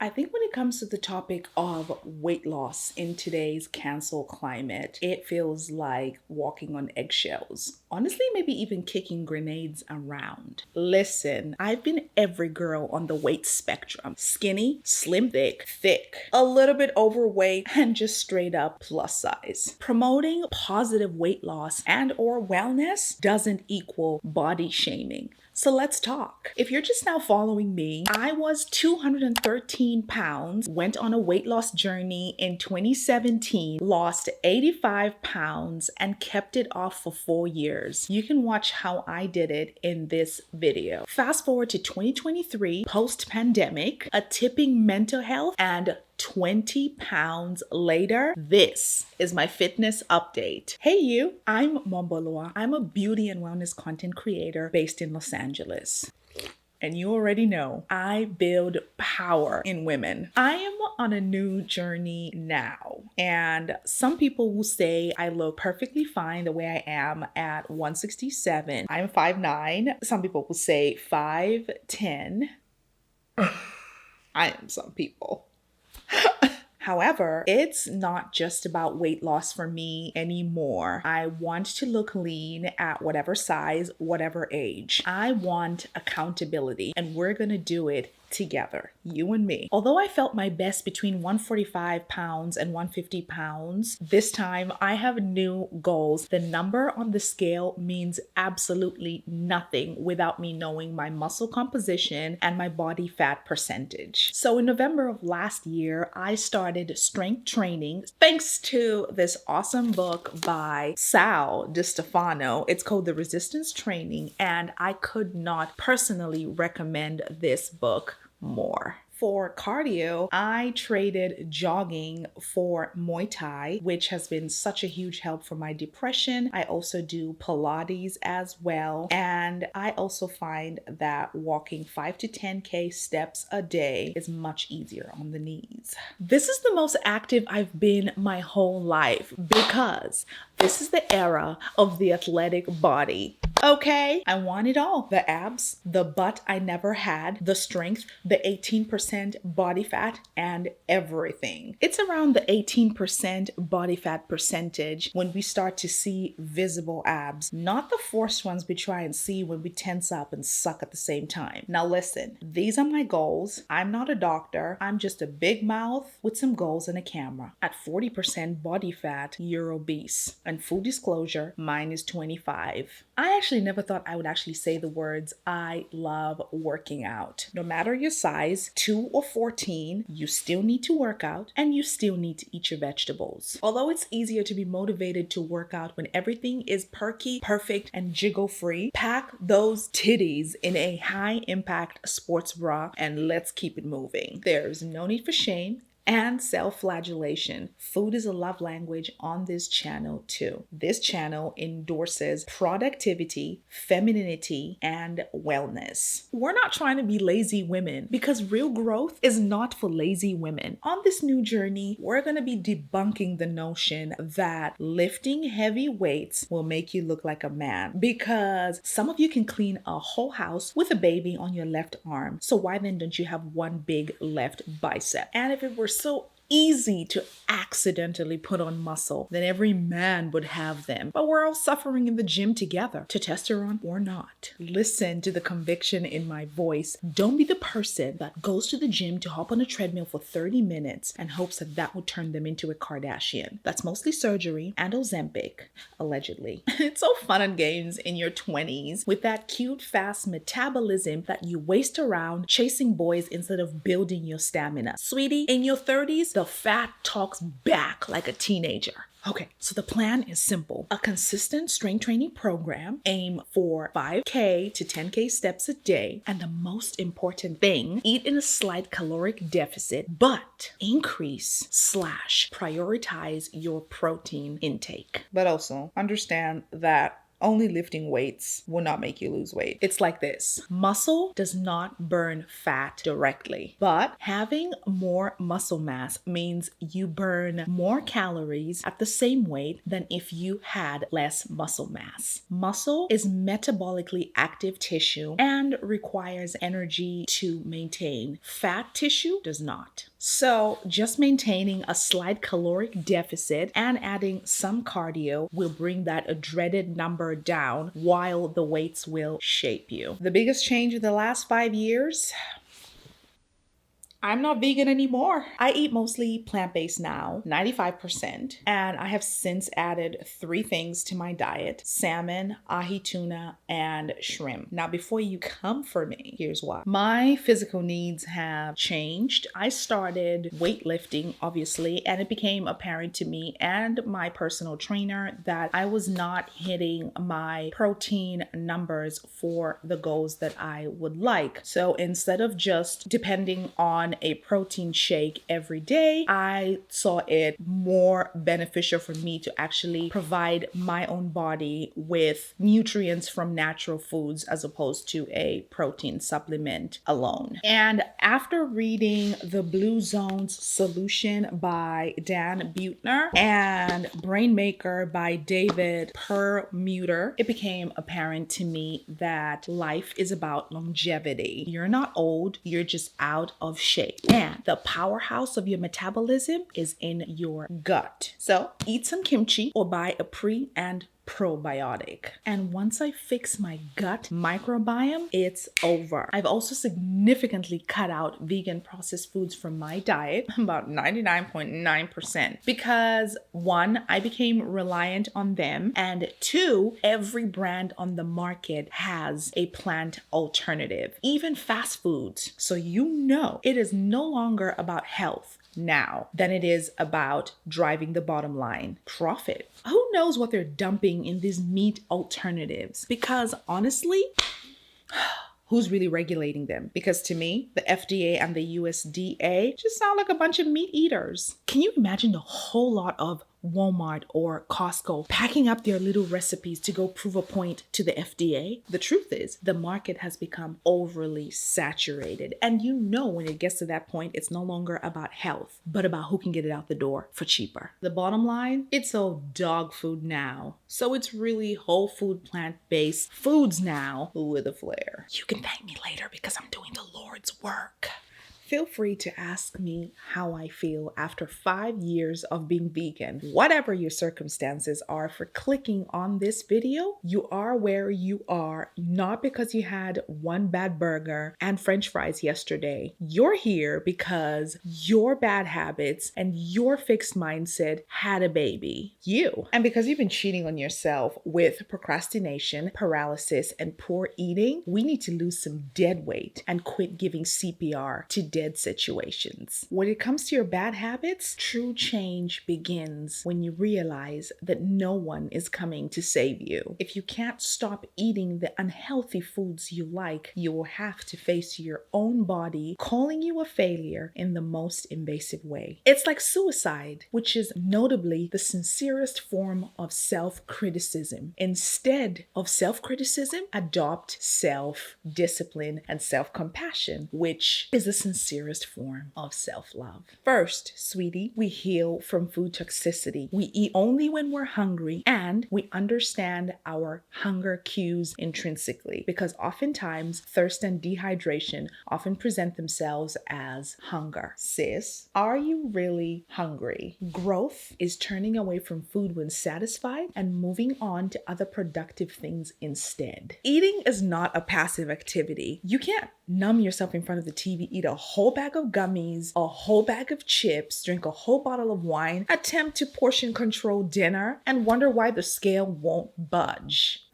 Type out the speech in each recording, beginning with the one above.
I think when it comes to the topic of weight loss in today's cancel climate, it feels like walking on eggshells. Honestly, maybe even kicking grenades around. Listen, I've been every girl on the weight spectrum. Skinny, slim, thick, a little bit overweight, and just straight up plus size. Promoting positive weight loss and or wellness doesn't equal body shaming. So let's talk. If you're just now following me, I was 213 pounds, went on a weight loss journey in 2017, lost 85 pounds, and kept it off for 4 years. You can watch how I did it in this video. Fast forward to 2023, post-pandemic, a tipping mental health, and 20 pounds later, this is my fitness update. Hey you, I'm Mombolwa. I'm a beauty and wellness content creator based in Los Angeles. And you already know, I build power in women. I am on a new journey now. And some people will say I look perfectly fine the way I am at 167. I'm 5'9". Some people will say 5'10". I am some people. However, it's not just about weight loss for me anymore. I want to look lean at whatever size, whatever age. I want accountability, and we're gonna do it together, you and me. Although I felt my best between 145 pounds and 150 pounds, this time I have new goals. The number on the scale means absolutely nothing without me knowing my muscle composition and my body fat percentage. So in November of last year, I started strength training thanks to this awesome book by Sal DiStefano. It's called The Resistance Training, and I could not personally recommend this book more. For cardio, I traded jogging for Muay Thai, which has been such a huge help for my depression. I also do Pilates as well. And I also find that walking 5 to 10K steps a day is much easier on the knees. This is the most active I've been my whole life because this is the era of the athletic body. Okay, I want it all. The abs, the butt I never had, the strength, the 18% body fat, and everything. It's around the 18% body fat percentage when we start to see visible abs, not the forced ones we try and see when we tense up and suck at the same time. Now listen, these are my goals. I'm not a doctor. I'm just a big mouth with some goals and a camera. At 40% body fat, you're obese. And full disclosure, mine is 25. I actually never thought I would actually say the words, I love working out. No matter your size, 2 or 14, you still need to work out and you still need to eat your vegetables. Although it's easier to be motivated to work out when everything is perky, perfect, and jiggle free, pack those titties in a high impact sports bra and let's keep it moving. There's no need for shame and self-flagellation. Food is a love language on this channel too. This channel endorses productivity, femininity, and wellness. We're not trying to be lazy women because real growth is not for lazy women. On this new journey, we're going to be debunking the notion that lifting heavy weights will make you look like a man, because some of you can clean a whole house with a baby on your left arm. So why then don't you have one big left bicep? And if it were so easy to accidentally put on muscle, then every man would have them. But we're all suffering in the gym together, testosterone or not. Listen to the conviction in my voice. Don't be the person that goes to the gym to hop on a treadmill for 30 minutes and hopes that that will turn them into a Kardashian. That's mostly surgery and Ozempic, allegedly. It's all fun and games in your 20s with that cute, fast metabolism that you waste around chasing boys instead of building your stamina. Sweetie, in your 30s, the fat talks back like a teenager. Okay, so the plan is simple. A consistent strength training program, aim for 5K to 10K steps a day, and the most important thing, eat in a slight caloric deficit, but increase/prioritize your protein intake. But also understand that Only lifting weights will not make you lose weight. It's like this. Muscle does not burn fat directly, but having more muscle mass means you burn more calories at the same weight than if you had less muscle mass. Muscle is metabolically active tissue and requires energy to maintain. Fat tissue does not. So just maintaining a slight caloric deficit and adding some cardio will bring that dreaded number down while the weights will shape you. The biggest change in the last 5 years, I'm not vegan anymore. I eat mostly plant-based now, 95%, and I have since added 3 things to my diet: salmon, ahi tuna, and shrimp. Now, before you come for me, here's why. My physical needs have changed. I started weightlifting, obviously, and it became apparent to me and my personal trainer that I was not hitting my protein numbers for the goals that I would like. So instead of just depending on a protein shake every day, I saw it more beneficial for me to actually provide my own body with nutrients from natural foods as opposed to a protein supplement alone. And after reading The Blue Zone's Solution by Dan Buettner and Brain Maker by David Perlmutter, it became apparent to me that life is about longevity. You're not old, you're just out of shape. And the powerhouse of your metabolism is in your gut. So eat some kimchi or buy a pre and probiotic. And once I fix my gut microbiome, it's over. I've also significantly cut out vegan processed foods from my diet, about 99.9%, because 1, I became reliant on them, and 2, every brand on the market has a plant alternative, even fast foods. So you know it is no longer about health now than it is about driving the bottom line, profit. Who knows what they're dumping in these meat alternatives? Because honestly, who's really regulating them? Because to me, the FDA and the USDA just sound like a bunch of meat eaters. Can you imagine the whole lot of Walmart or Costco packing up their little recipes to go prove a point to the FDA? The truth is, the market has become overly saturated. And you know when it gets to that point, it's no longer about health, but about who can get it out the door for cheaper. The bottom line, it's all dog food now. So it's really whole food, plant-based foods now with a flair. You can thank me later because I'm doing the Lord's work. Feel free to ask me how I feel after 5 years of being vegan. Whatever your circumstances are for clicking on this video, you are where you are, not because you had one bad burger and French fries yesterday. You're here because your bad habits and your fixed mindset had a baby. You. And because you've been cheating on yourself with procrastination, paralysis, and poor eating, we need to lose some dead weight and quit giving CPR to dead situations. When it comes to your bad habits, true change begins when you realize that no one is coming to save you. If you can't stop eating the unhealthy foods you like, you will have to face your own body calling you a failure in the most invasive way. It's like suicide, which is notably the sincerest form of self-criticism. Instead of self-criticism, adopt self-discipline and self-compassion, which is the sincerest form of self-love. First, sweetie, we heal from food toxicity. We eat only when we're hungry, and we understand our hunger cues intrinsically, because oftentimes thirst and dehydration often present themselves as hunger. Sis, are you really hungry? Growth is turning away from food when satisfied and moving on to other productive things instead. Eating is not a passive activity. You can't numb yourself in front of the TV, eat a whole bag of gummies, a whole bag of chips, drink a whole bottle of wine, attempt to portion control dinner, and wonder why the scale won't budge.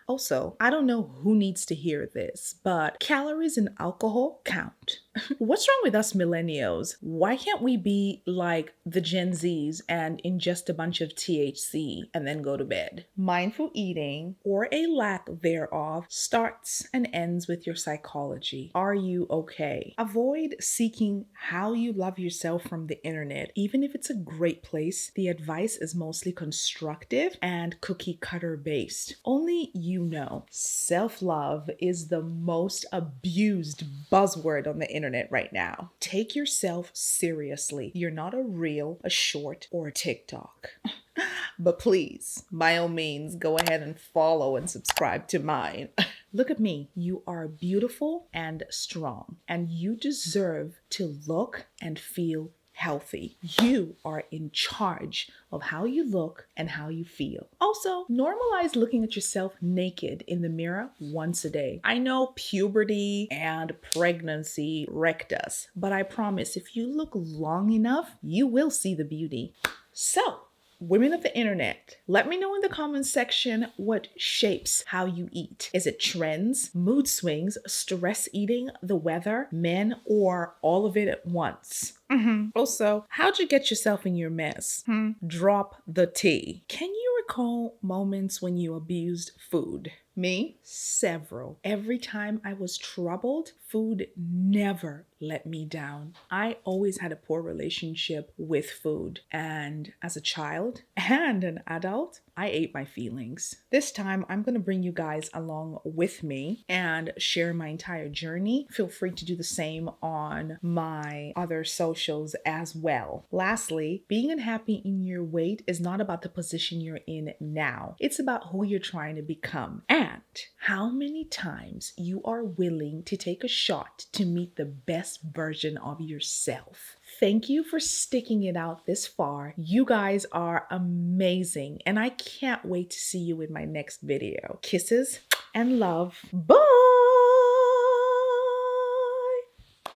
Also, I don't know who needs to hear this, but calories and alcohol count. What's wrong with us millennials? Why can't we be like the Gen Zs and ingest a bunch of THC and then go to bed? Mindful eating, or a lack thereof, starts and ends with your psychology. Are you okay? Avoid seeking how you love yourself from the internet. Even if it's a great place, the advice is mostly constructive and cookie cutter based. Only you know. Self-love is the most abused buzzword on the internet right now. Take yourself seriously. You're not a reel, a short, or a TikTok. But please, by all means, go ahead and follow and subscribe to mine. Look at me. You are beautiful and strong, and you deserve to look and feel healthy. You are in charge of how you look and how you feel. Also, normalize looking at yourself naked in the mirror once a day. I know puberty and pregnancy wrecked us, but I promise if you look long enough, you will see the beauty. So, women of the internet, let me know in the comments section what shapes how you eat. Is it trends, mood swings, stress eating, the weather, men, or all of it at once? Also, how'd you get yourself in your mess? Drop the tea. Can you recall moments when you abused food? Me? Several. Every time I was troubled, food never let me down. I always had a poor relationship with food. And as a child and an adult, I ate my feelings. This time, I'm going to bring you guys along with me and share my entire journey. Feel free to do the same on my other socials as well. Lastly, being unhappy in your weight is not about the position you're in now. It's about who you're trying to become and how many times you are willing to take a shot to meet the best version of yourself. Thank you for sticking it out this far. You guys are amazing, and I can't wait to see you in my next video. Kisses and love. Bye!